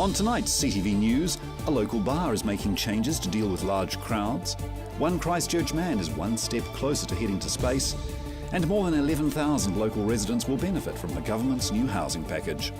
On tonight's CTV News, a local bar is making changes to deal with large crowds. One Christchurch man is one step closer to heading to space. And more than 11,000 local residents will benefit from the government's new housing package.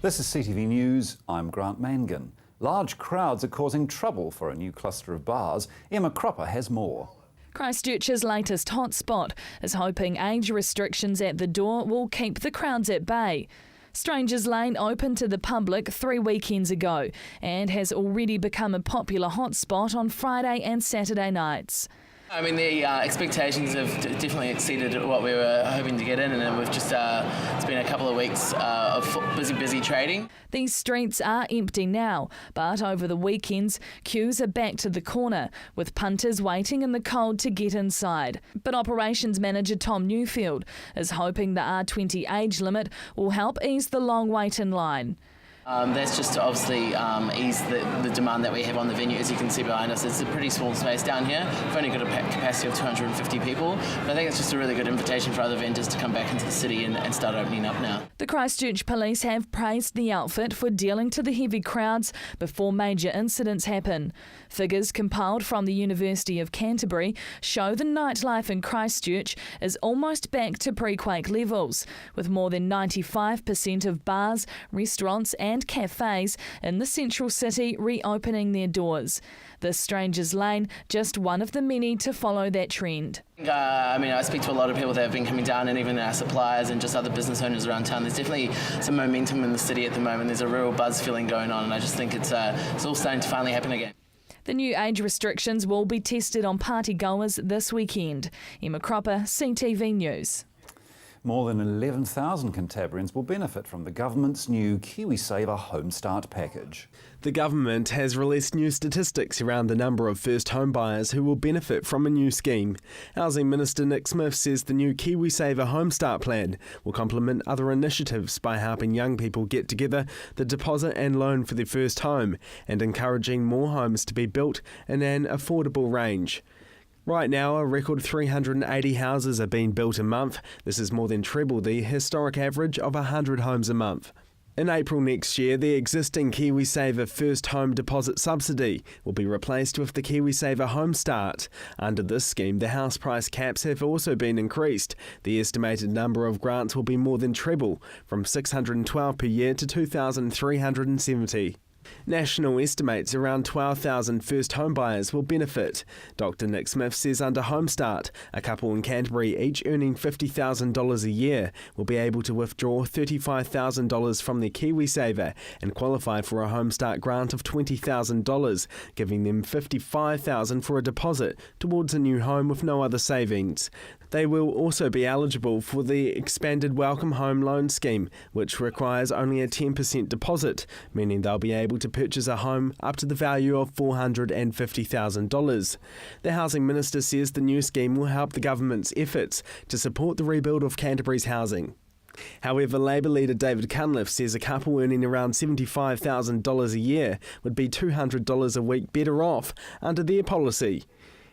This is CTV News. I'm Grant Mangan. Large crowds are causing trouble for a new cluster of bars. Emma Cropper has more. Christchurch's latest hotspot is hoping age restrictions at the door will keep the crowds at bay. Strangers Lane opened to the public 3 weekends ago and has already become a popular hotspot on Friday and Saturday nights. I mean, the expectations have definitely exceeded what we were hoping to get in, and we've just, it's been a couple of weeks of busy trading. These streets are empty now, but over the weekends, queues are back to the corner, with punters waiting in the cold to get inside. But operations manager Tom Newfield is hoping the R20 age limit will help ease the long wait in line. That's just to obviously ease the demand that we have on the venue. As you can see behind us, it's a pretty small space down here. We've only got a capacity of 250 people, but I think it's just a really good invitation for other vendors to come back into the city and start opening up now. The Christchurch police have praised the outfit for dealing to the heavy crowds before major incidents happen. Figures compiled from the University of Canterbury show the nightlife in Christchurch is almost back to pre-quake levels, with more than 95% of bars, restaurants and cafes in the central city reopening their doors. The Strangers Lane, just one of the many to follow that trend. I speak to a lot of people that have been coming down, and even our suppliers and just other business owners around town. There's definitely some momentum in the city at the moment. There's a real buzz feeling going on, and I just think it's all starting to finally happen again. The new age restrictions will be tested on party goers this weekend. Emma Cropper, CTV News. More than 11,000 Cantabrians will benefit from the government's new KiwiSaver Home Start package. The government has released new statistics around the number of first home buyers who will benefit from a new scheme. Housing Minister Nick Smith says the new KiwiSaver Home Start plan will complement other initiatives by helping young people get together the deposit and loan for their first home and encouraging more homes to be built in an affordable range. Right now, a record 380 houses are being built a month. This is more than treble the historic average of 100 homes a month. In April next year, the existing KiwiSaver First Home Deposit Subsidy will be replaced with the KiwiSaver Home Start. Under this scheme, the house price caps have also been increased. The estimated number of grants will be more than treble, from 612 per year to 2,370. National estimates around 12,000 first home buyers will benefit. Dr Nick Smith says under Home Start, a couple in Canterbury each earning $50,000 a year will be able to withdraw $35,000 from their KiwiSaver and qualify for a Home Start grant of $20,000, giving them $55,000 for a deposit towards a new home with no other savings. They will also be eligible for the expanded Welcome Home Loan Scheme, which requires only a 10% deposit, meaning they'll be able to purchase a home up to the value of $450,000. The Housing Minister says the new scheme will help the government's efforts to support the rebuild of Canterbury's housing. However, Labour leader David Cunliffe says a couple earning around $75,000 a year would be $200 a week better off under their policy.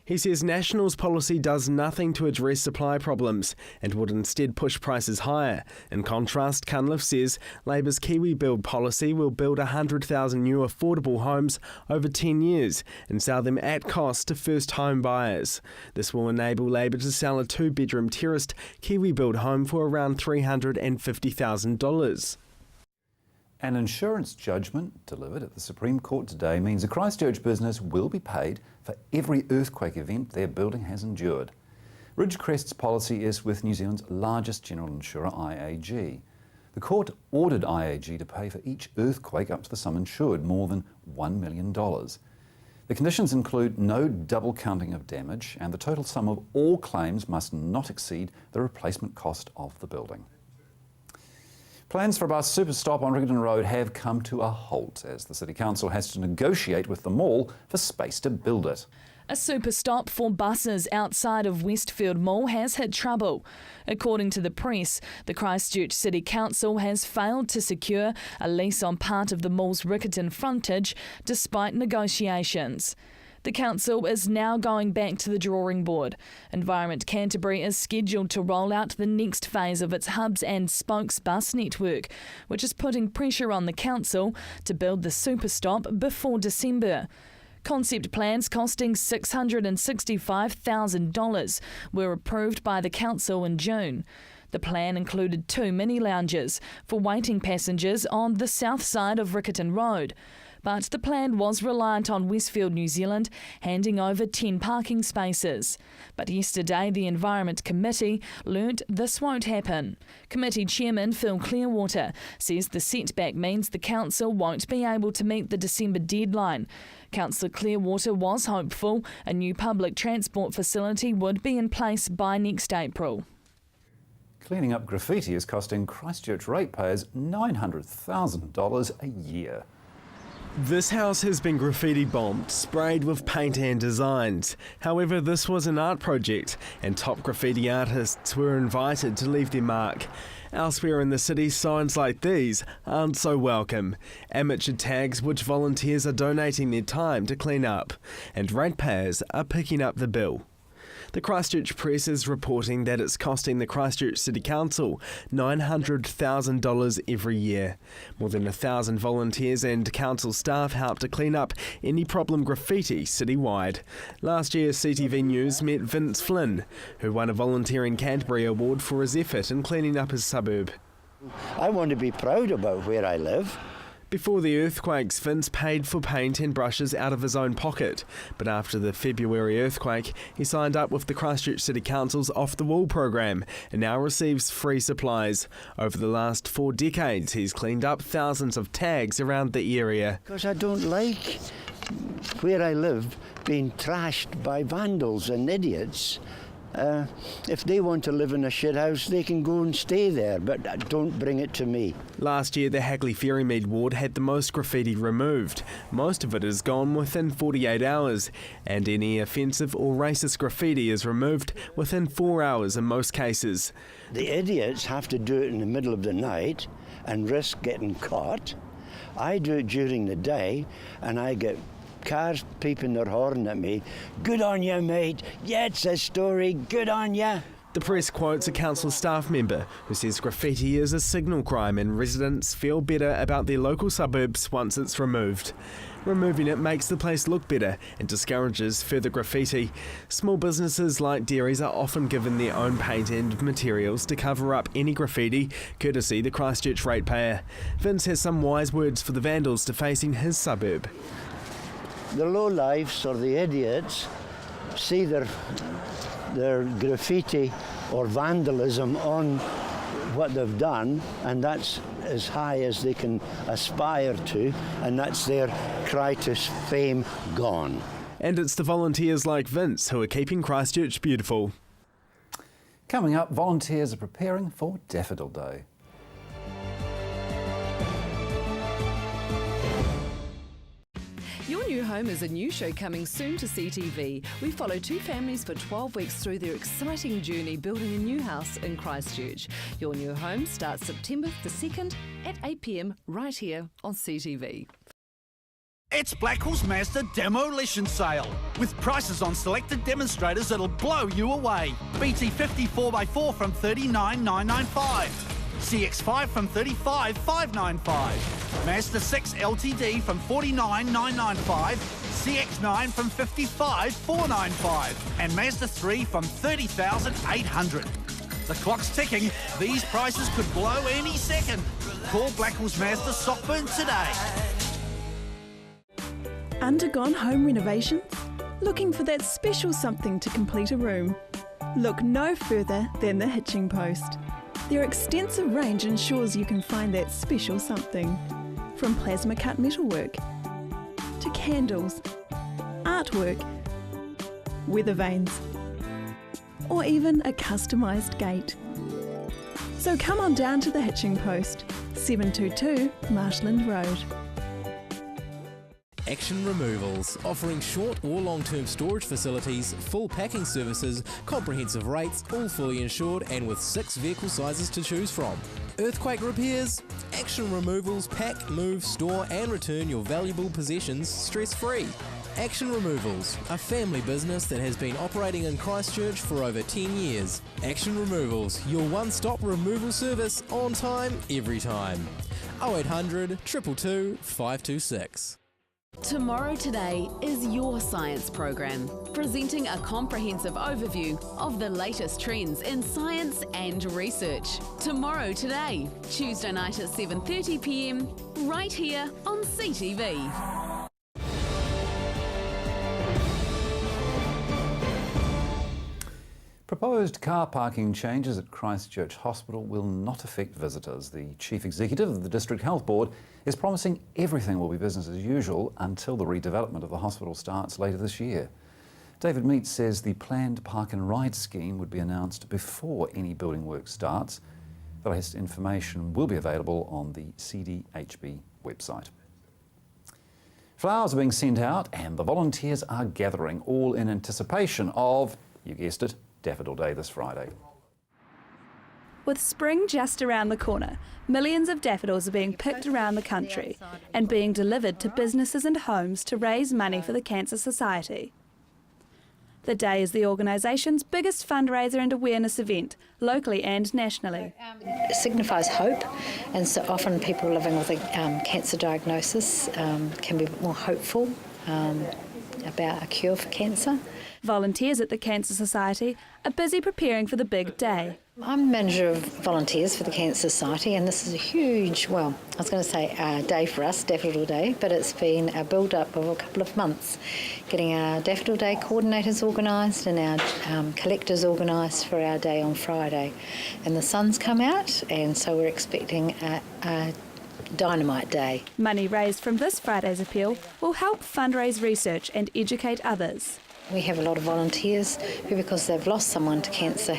He says National's policy does nothing to address supply problems and would instead push prices higher. In contrast, Cunliffe says Labour's Kiwi Build policy will build 100,000 new affordable homes over 10 years and sell them at cost to first home buyers. This will enable Labour to sell a 2-bedroom terraced Kiwi Build home for around $350,000. An insurance judgment delivered at the Supreme Court today means a Christchurch business will be paid for every earthquake event their building has endured. Ridgecrest's policy is with New Zealand's largest general insurer, IAG. The court ordered IAG to pay for each earthquake up to the sum insured, more than $1 million. The conditions include no double counting of damage, and the total sum of all claims must not exceed the replacement cost of the building. Plans for a bus super stop on Rigdon Road have come to a halt as the City Council has to negotiate with the mall for space to build it. A super stop for buses outside of Westfield Mall has hit trouble. According to the press, the Christchurch City Council has failed to secure a lease on part of the mall's Riccarton frontage despite negotiations. The council is now going back to the drawing board. Environment Canterbury is scheduled to roll out the next phase of its hubs and spokes bus network, which is putting pressure on the council to build the super stop before December. Concept plans costing $665,000 were approved by the council in June. The plan included 2 mini lounges for waiting passengers on the south side of Riccarton Road. But the plan was reliant on Westfield New Zealand handing over 10 parking spaces. But yesterday the Environment Committee learnt this won't happen. Committee Chairman Phil Clearwater says the setback means the council won't be able to meet the December deadline. Councillor Clearwater was hopeful a new public transport facility would be in place by next April. Cleaning up graffiti is costing Christchurch ratepayers $900,000 a year. This house has been graffiti bombed, sprayed with paint and designs. However, this was an art project and top graffiti artists were invited to leave their mark. Elsewhere in the city, signs like these aren't so welcome. Amateur tags which volunteers are donating their time to clean up, and ratepayers are picking up the bill. The Christchurch Press is reporting that it's costing the Christchurch City Council $900,000 every year. More than 1,000 volunteers and council staff help to clean up any problem graffiti citywide. Last year, CTV News met Vince Flynn, who won a Volunteering Canterbury award for his effort in cleaning up his suburb. I want to be proud about where I live. Before the earthquakes, Vince paid for paint and brushes out of his own pocket. But after the February earthquake, he signed up with the Christchurch City Council's Off the Wall program and now receives free supplies. Over the last 4 decades, he's cleaned up thousands of tags around the area. Because I don't like where I live being trashed by vandals and idiots. If they want to live in a shit house, they can go and stay there, but don't bring it to me. Last year, the Hagley Ferrymead ward had the most graffiti removed. Most of it is gone within 48 hours, and any offensive or racist graffiti is removed within 4 hours in most cases. The idiots have to do it in the middle of the night and risk getting caught. I do it during the day, and I get cars peeping their horn at me. Good on you, mate. Yeah, it's a story. Good on you. The press quotes a council staff member who says graffiti is a signal crime and residents feel better about their local suburbs once it's removed. Removing it makes the place look better and discourages further graffiti. Small businesses like dairies are often given their own paint and materials to cover up any graffiti, courtesy the Christchurch ratepayer. Vince has some wise words for the vandals defacing his suburb. The lowlifes or the idiots see their graffiti or vandalism on what they've done, and that's as high as they can aspire to, and that's their cry to fame gone. And it's the volunteers like Vince who are keeping Christchurch beautiful. Coming up, volunteers are preparing for Daffodil Day. Your New Home is a new show coming soon to CTV. We follow 2 families for 12 weeks through their exciting journey building a new house in Christchurch. Your New Home starts September the 2nd at 8 p.m. right here on CTV. It's Blackwell's Mazda Demolition Sale, with prices on selected demonstrators that'll blow you away. BT50 4x4 from $39,995. CX5 from $35,595. Mazda 6 LTD from $49,995. CX9 from $55,495. And Mazda 3 from $30,800. The clock's ticking. These prices could blow any second. Call Blackwell's Mazda Sockburn today. Undergone home renovations? Looking for that special something to complete a room? Look no further than the Hitching Post. Their extensive range ensures you can find that special something. From plasma cut metalwork to candles, artwork, weather vanes, or even a customised gate. So come on down to the Hitching Post, 722 Marshland Road. Action Removals, offering short or long-term storage facilities, full packing services, comprehensive rates, all fully insured and with 6 vehicle sizes to choose from. Earthquake repairs? Action Removals pack, move, store and return your valuable possessions stress-free. Action Removals, a family business that has been operating in Christchurch for over 10 years. Action Removals, your one-stop removal service on time, every time. 0800 222 526. Tomorrow Today is your science program, presenting a comprehensive overview of the latest trends in science and research. Tomorrow Today, Tuesday night at 7:30 p.m, right here on CTV. Proposed car parking changes at Christchurch Hospital will not affect visitors. The Chief Executive of the District Health Board is promising everything will be business as usual until the redevelopment of the hospital starts later this year. David Meats says the planned park and ride scheme would be announced before any building work starts. The latest information will be available on the CDHB website. Flowers are being sent out and the volunteers are gathering, all in anticipation of, you guessed it, Daffodil Day this Friday. With spring just around the corner, millions of daffodils are being picked around the country and being delivered to businesses and homes to raise money for the Cancer Society. The day is the organisation's biggest fundraiser and awareness event, locally and nationally. It signifies hope, and so often people living with a cancer diagnosis can be more hopeful about a cure for cancer. Volunteers at the Cancer Society are busy preparing for the big day. I'm manager of volunteers for the Cancer Society, and this is a huge, well, I was going to say day for us, Daffodil Day, but it's been a build-up of a couple of months, getting our Daffodil Day coordinators organised and our collectors organised for our day on Friday. And the sun's come out, and so we're expecting a dynamite day. Money raised from this Friday's appeal will help fundraise research and educate others. We have a lot of volunteers who, because they've lost someone to cancer,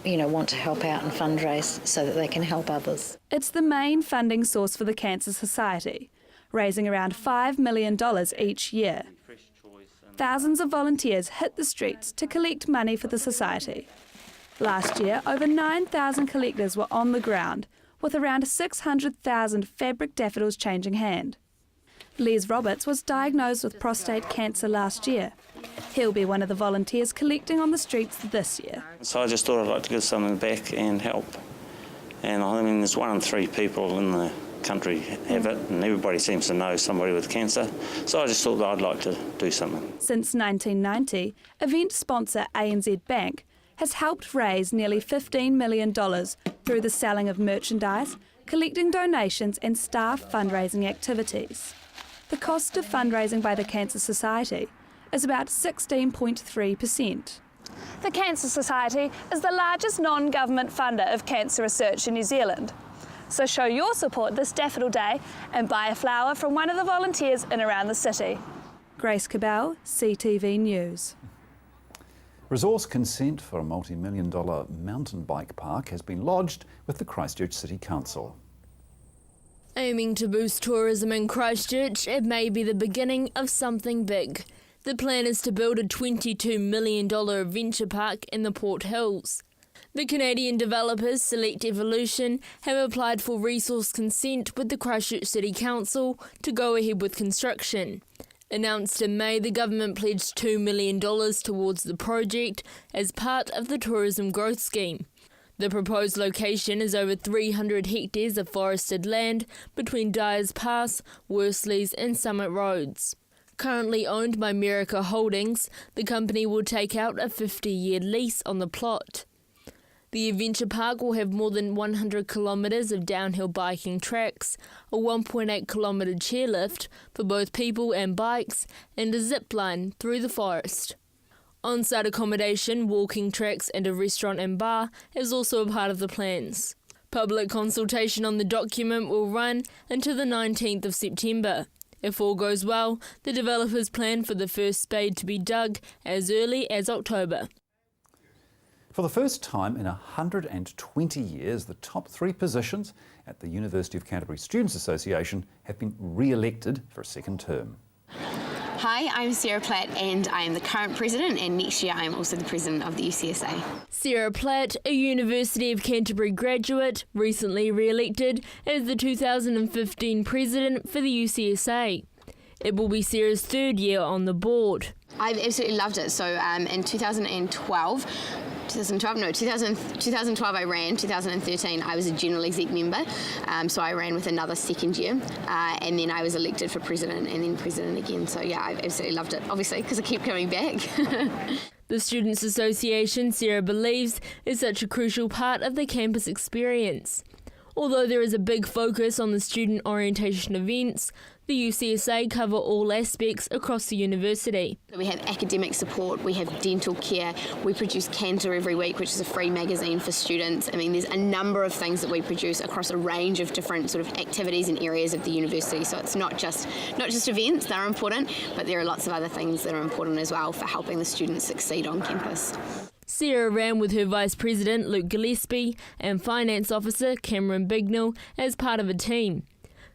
want to help out and fundraise so that they can help others. It's the main funding source for the Cancer Society, raising around $5 million each year. Thousands of volunteers hit the streets to collect money for the Society. Last year, over 9,000 collectors were on the ground, with around 600,000 fabric daffodils changing hand. Les Roberts was diagnosed with prostate cancer last year. He'll be one of the volunteers collecting on the streets this year. So I just thought I'd like to give something back and help. And I mean, there's 1 in 3 people in the country have it, and everybody seems to know somebody with cancer. So I just thought that I'd like to do something. Since 1990, event sponsor ANZ Bank has helped raise nearly $15 million through the selling of merchandise, collecting donations and staff fundraising activities. The cost of fundraising by the Cancer Society is about 16.3%. The Cancer Society is the largest non-government funder of cancer research in New Zealand. So show your support this Daffodil Day and buy a flower from one of the volunteers in around the city. Grace Cabell, CTV News. Resource consent for a multi-million-dollar mountain bike park has been lodged with the Christchurch City Council. Aiming to boost tourism in Christchurch, it may be the beginning of something big. The plan is to build a $22 million adventure park in the Port Hills. The Canadian developers Select Evolution have applied for resource consent with the Christchurch City Council to go ahead with construction. Announced in May, the government pledged $2 million towards the project as part of the tourism growth scheme. The proposed location is over 300 hectares of forested land between Dyers Pass, Worsleys and Summit Roads. Currently owned by Merica Holdings, the company will take out a 50-year lease on the plot. The adventure park will have more than 100 kilometres of downhill biking tracks, a 1.8 kilometre chairlift for both people and bikes, and a zip line through the forest. On-site accommodation, walking tracks and a restaurant and bar is also a part of the plans. Public consultation on the document will run until the 19th of September. If all goes well, the developers plan for the first spade to be dug as early as October. For the first time in 120 years, the top 3 positions at the University of Canterbury Students' Association have been re-elected for a second term. Hi, I'm Sarah Platt and I am the current president, and next year I am also the president of the UCSA. Sarah Platt, a University of Canterbury graduate, recently re-elected as the 2015 president for the UCSA. It will be Sarah's third year on the board. I've absolutely loved it. So in 2012 I ran, 2013 I was a general exec member, so I ran with another second year, and then I was elected for president and then president again. So yeah, I've absolutely loved it, obviously, because I keep coming back. The Students' Association, Sarah believes, is such a crucial part of the campus experience. Although there is a big focus on the student orientation events, the UCSA cover all aspects across the university. We have academic support, we have dental care, we produce Canter every week, which is a free magazine for students. I mean, there's a number of things that we produce across a range of different sort of activities and areas of the university. So it's not just events, they're important, but there are lots of other things that are important as well for helping the students succeed on campus. Sarah ran with her Vice President Luke Gillespie and Finance Officer Cameron Bignell as part of a team.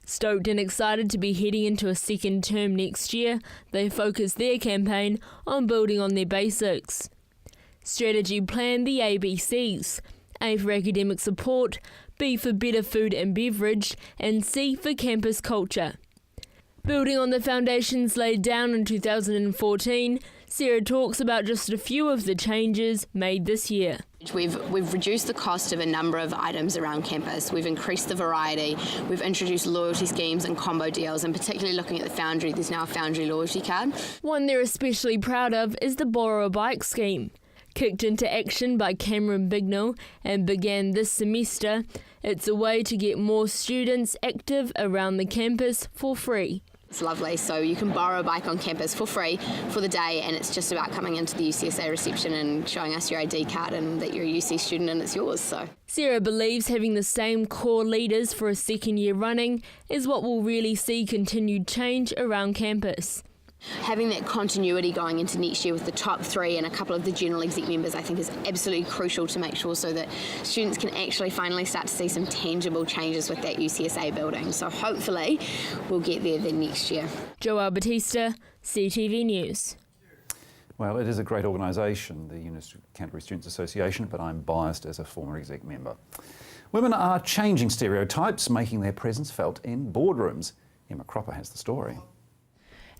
Stoked and excited to be heading into a second term next year, they focus their campaign on building on their basics. Strategy plan the ABCs: A for academic support, B for better food and beverage, and C for campus culture. Building on the foundations laid down in 2014, Sarah talks about just a few of the changes made this year. We've reduced the cost of a number of items around campus. We've increased the variety. We've introduced loyalty schemes and combo deals, and particularly looking at the Foundry, there's now a Foundry loyalty card. One they're especially proud of is the Borrow a Bike scheme. Kicked into action by Cameron Bignell and began this semester, it's a way to get more students active around the campus for free. It's lovely, so you can borrow a bike on campus for free for the day, and it's just about coming into the UCSA reception and showing us your ID card and that you're a UC student and it's yours. So Sarah believes having the same core leaders for a second year running is what will really see continued change around campus. Having that continuity going into next year with the top three and a couple of the general exec members, I think is absolutely crucial to make sure so that students can actually finally start to see some tangible changes with that UCSA building. So hopefully we'll get there then next year. Joelle Batista, CTV News. Well, it is a great organisation, the Canterbury Students Association, but I'm biased as a former exec member. Women are changing stereotypes, making their presence felt in boardrooms. Emma Cropper has the story.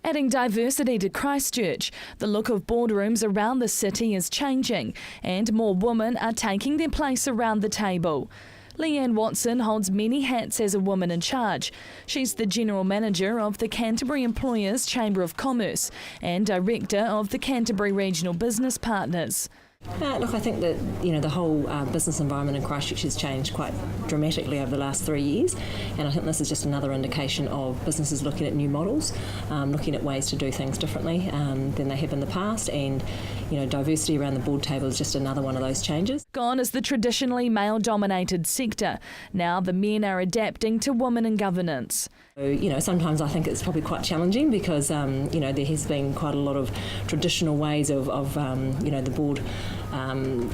Adding diversity to Christchurch, the look of boardrooms around the city is changing and more women are taking their place around the table. Leanne Watson holds many hats as a woman in charge. She's the General Manager of the Canterbury Employers Chamber of Commerce and Director of the Canterbury Regional Business Partners. Look, I think that the whole business environment in Christchurch has changed quite dramatically over the last 3 years, and I think this is just another indication of businesses looking at new models, looking at ways to do things differently than they have in the past, and diversity around the board table is just another one of those changes. Gone is the traditionally male-dominated sector. Now the men are adapting to women in governance. Sometimes I think it's probably quite challenging because, there has been quite a lot of traditional ways of the board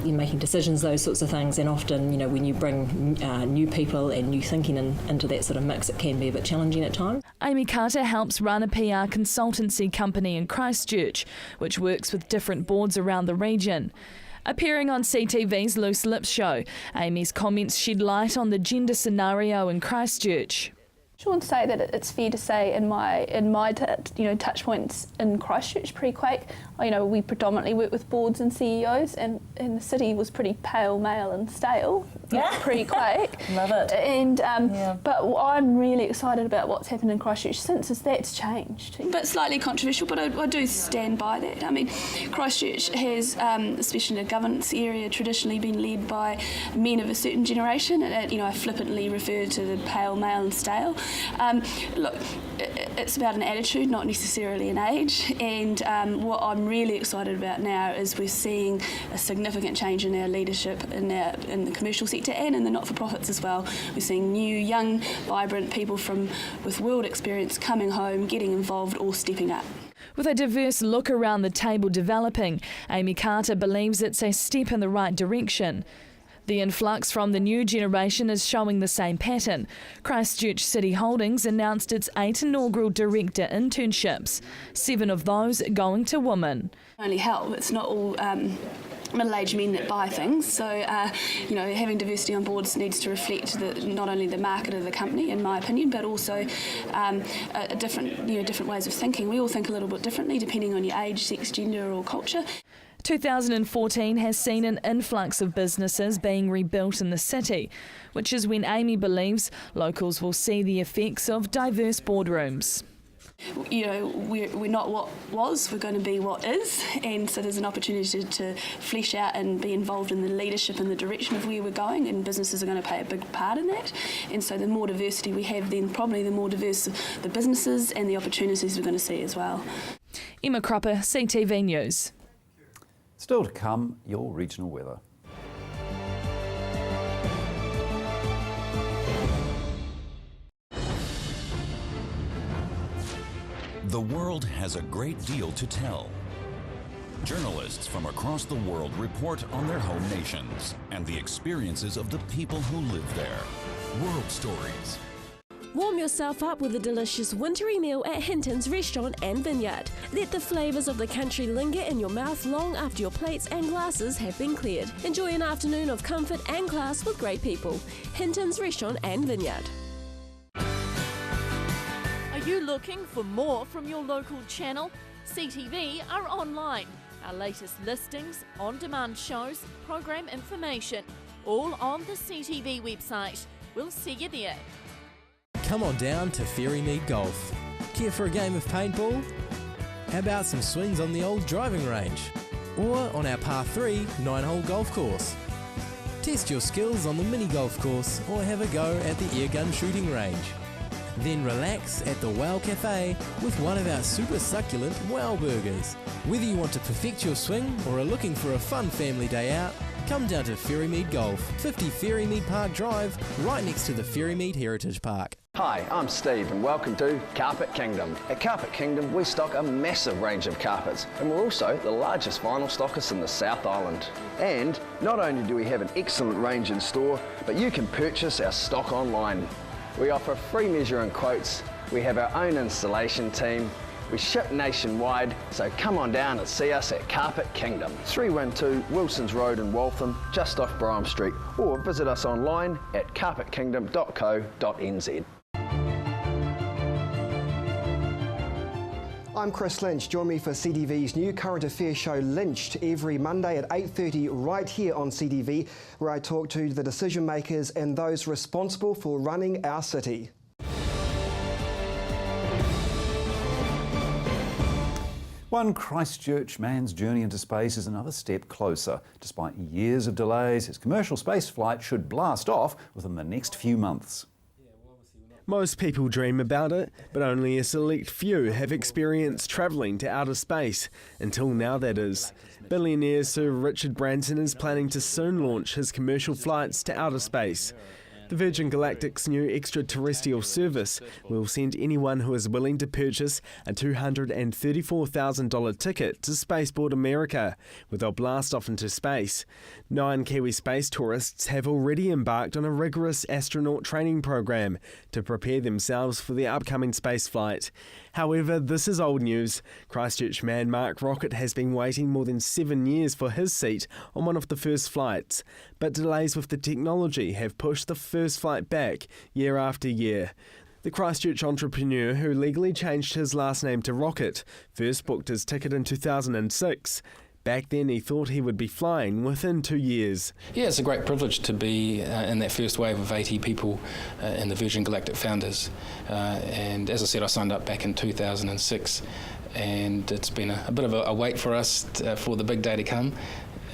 making decisions, those sorts of things, and often, when you bring new people and new thinking into that sort of mix, it can be a bit challenging at times. Amy Carter helps run a PR consultancy company in Christchurch, which works with different boards around the region. Appearing on CTV's Loose Lips show, Amy's comments shed light on the gender scenario in Christchurch. I want to say that it's fair to say in my touch points in Christchurch pre-quake, we predominantly work with boards and CEOs, and the city was pretty pale, male and stale pre-quake. Love it. And but what I'm really excited about what's happened in Christchurch since is that's changed. But slightly controversial, but I do stand by that. I mean, Christchurch has, especially in the governance area, traditionally been led by men of a certain generation, and I flippantly refer to the pale, male and stale. Look, it's about an attitude, not necessarily an age, and what I'm really excited about now is we're seeing a significant change in our leadership in the commercial sector and in the not-for-profits as well. We're seeing new, young, vibrant people with world experience coming home, getting involved, or stepping up. With a diverse look around the table developing, Amy Carter believes it's a step in the right direction. The influx from the new generation is showing the same pattern. Christchurch City Holdings announced its 8 inaugural director internships, 7 of those going to women. Only help. It's not all middle-aged men that buy things. So, having diversity on boards needs to reflect not only the market of the company, in my opinion, but also different ways of thinking. We all think a little bit differently depending on your age, sex, gender, or culture. 2014 has seen an influx of businesses being rebuilt in the city, which is when Amy believes locals will see the effects of diverse boardrooms. We're not what was, we're going to be what is, and so there's an opportunity to flesh out and be involved in the leadership and the direction of where we're going, and businesses are going to play a big part in that. And so the more diversity we have, then probably the more diverse the businesses and the opportunities we're going to see as well. Emma Cropper, CTV News. Still to come, your regional weather. The world has a great deal to tell. Journalists from across the world report on their home nations and the experiences of the people who live there. World Stories. Warm yourself up with a delicious wintry meal at Hinton's Restaurant and Vineyard. Let the flavours of the country linger in your mouth long after your plates and glasses have been cleared. Enjoy an afternoon of comfort and class with great people. Hinton's Restaurant and Vineyard. Are you looking for more from your local channel? CTV are online. Our latest listings, on-demand shows, program information, all on the CTV website. We'll see you there. Come on down to Ferrymead Golf. Care for a game of paintball? How about some swings on the old driving range? Or on our par 3 9-hole golf course? Test your skills on the mini golf course or have a go at the airgun shooting range. Then relax at the Wow Cafe with one of our super succulent Wow Burgers. Whether you want to perfect your swing or are looking for a fun family day out, come down to Ferrymead Golf, 50 Ferrymead Park Drive, right next to the Ferrymead Heritage Park. Hi, I'm Steve and welcome to Carpet Kingdom. At Carpet Kingdom we stock a massive range of carpets and we're also the largest vinyl stockist in the South Island. And not only do we have an excellent range in store, but you can purchase our stock online. We offer free measuring quotes, we have our own installation team, we ship nationwide, so come on down and see us at Carpet Kingdom. 312 Wilsons Road in Waltham, just off Brougham Street, or visit us online at carpetkingdom.co.nz. I'm Chris Lynch. Join me for CTV's new current affairs show Lynched every Monday at 8:30 right here on CTV, where I talk to the decision makers and those responsible for running our city. One Christchurch man's journey into space is another step closer. Despite years of delays, his commercial space flight should blast off within the next few months. Most people dream about it, but only a select few have experienced travelling to outer space. Until now, that is. Billionaire Sir Richard Branson is planning to soon launch his commercial flights to outer space. The Virgin Galactic's new extraterrestrial service will send anyone who is willing to purchase a $234,000 ticket to Spaceport America, where they'll blast off into space. 9 Kiwi space tourists have already embarked on a rigorous astronaut training program to prepare themselves for the upcoming spaceflight. However, this is old news. Christchurch man Mark Rocket has been waiting more than 7 years for his seat on one of the first flights, but delays with the technology have pushed the first flight back year after year. The Christchurch entrepreneur, who legally changed his last name to Rocket, first booked his ticket in 2006. Back then he thought he would be flying within 2 years. Yeah, it's a great privilege to be in that first wave of 80 people in the Virgin Galactic founders. And as I said, I signed up back in 2006 and it's been a bit of a wait for us for the big day to come.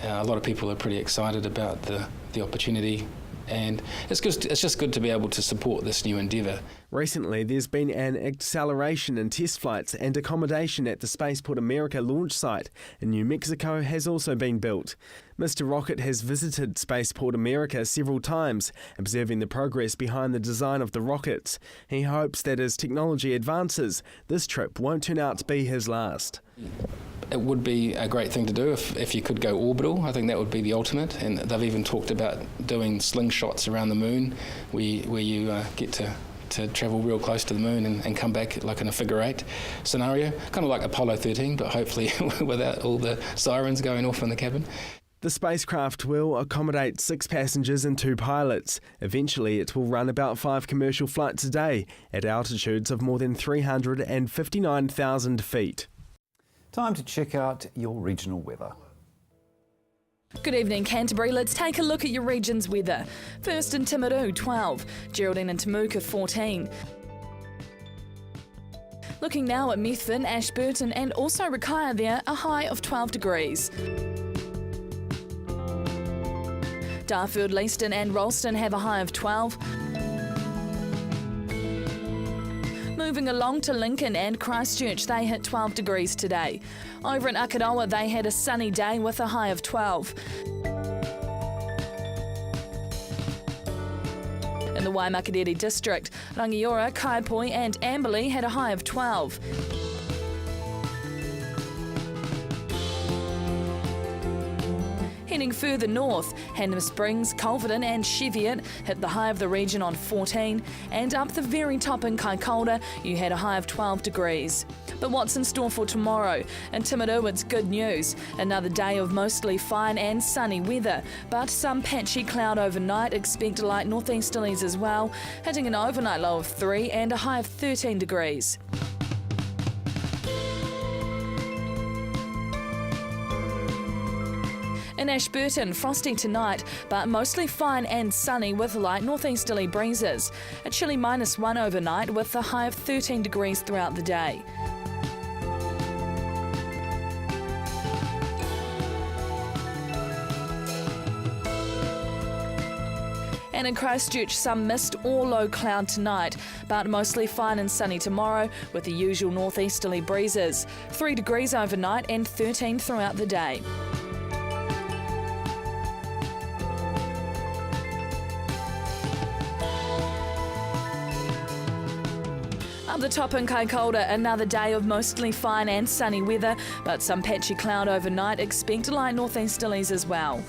A lot of people are pretty excited about the opportunity. And it's just good to be able to support this new endeavour. Recently, there's been an acceleration in test flights and accommodation at the Spaceport America launch site in New Mexico has also been built. Mr. Rocket has visited Spaceport America several times, observing the progress behind the design of the rockets. He hopes that as technology advances, this trip won't turn out to be his last. It would be a great thing to do if you could go orbital. I think that would be the ultimate, and they've even talked about doing slingshots around the moon where you get to to travel real close to the moon and come back like in a figure 8 scenario, kind of like Apollo 13, but hopefully without all the sirens going off in the cabin. The spacecraft will accommodate 6 passengers and 2 pilots. Eventually, it will run about 5 commercial flights a day at altitudes of more than 359,000 feet. Time to check out your regional weather. Good evening, Canterbury. Let's take a look at your region's weather. First in Timaru, 12. Geraldine and Temuka, 14. Looking now at Methven, Ashburton and also Rakaia there, a high of 12 degrees. Darfield, Leaston and Ralston have a high of 12. Moving along to Lincoln and Christchurch, they hit 12 degrees today. Over in Akaroa, they had a sunny day with a high of 12. In the Waimakariri district, Rangiora, Kaipoi and Amberley had a high of 12. Heading further north, Hannam Springs, Culverden and Cheviot hit the high of the region on 14, and up the very top in Kaikoura, you had a high of 12 degrees. But what's in store for tomorrow? In Timaru, it's good news. Another day of mostly fine and sunny weather, but some patchy cloud overnight. Expect light northeasterlies as well, hitting an overnight low of 3 and a high of 13 degrees. In Ashburton, frosty tonight, but mostly fine and sunny with light northeasterly breezes. A chilly -1 overnight with a high of 13 degrees throughout the day. And in Christchurch, some mist or low cloud tonight, but mostly fine and sunny tomorrow with the usual northeasterly breezes. 3 degrees overnight and 13 throughout the day. Up the top in Kaikoura, another day of mostly fine and sunny weather, but some patchy cloud overnight. Expect light northeasterlies as well.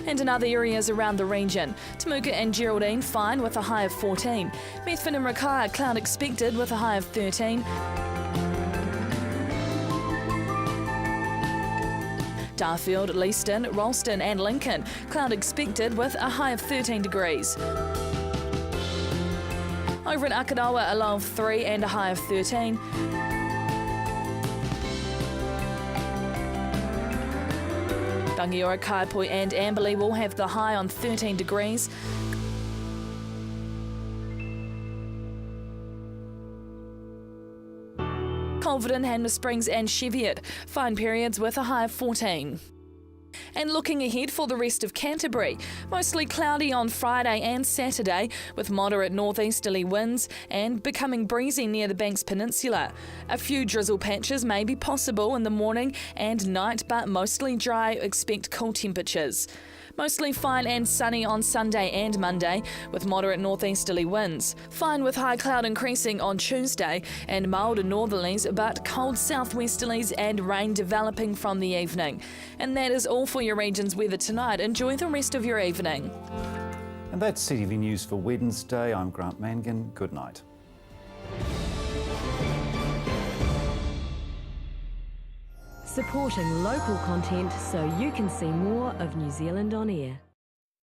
And in other areas around the region, Temuka and Geraldine fine with a high of 14. Methven and Rakaia cloud expected with a high of 13. Darfield, Leaston, Ralston and Lincoln, cloud expected with a high of 13 degrees. Over in Akaroa, a low of 3 and a high of 13. Rangiora, Kaipoi and Amberley will have the high on 13 degrees. Culverden, Hannam Springs and Cheviot, fine periods with a high of 14. And looking ahead for the rest of Canterbury, mostly cloudy on Friday and Saturday with moderate northeasterly winds and becoming breezy near the Banks Peninsula. A few drizzle patches may be possible in the morning and night, but mostly dry. Expect cool temperatures. Mostly fine and sunny on Sunday and Monday with moderate northeasterly winds. Fine with high cloud increasing on Tuesday and milder northerlies but cold southwesterlies and rain developing from the evening. And that is all for your region's weather tonight. Enjoy the rest of your evening. And that's CTV News for Wednesday. I'm Grant Mangan. Good night. Supporting local content so you can see more of New Zealand on air.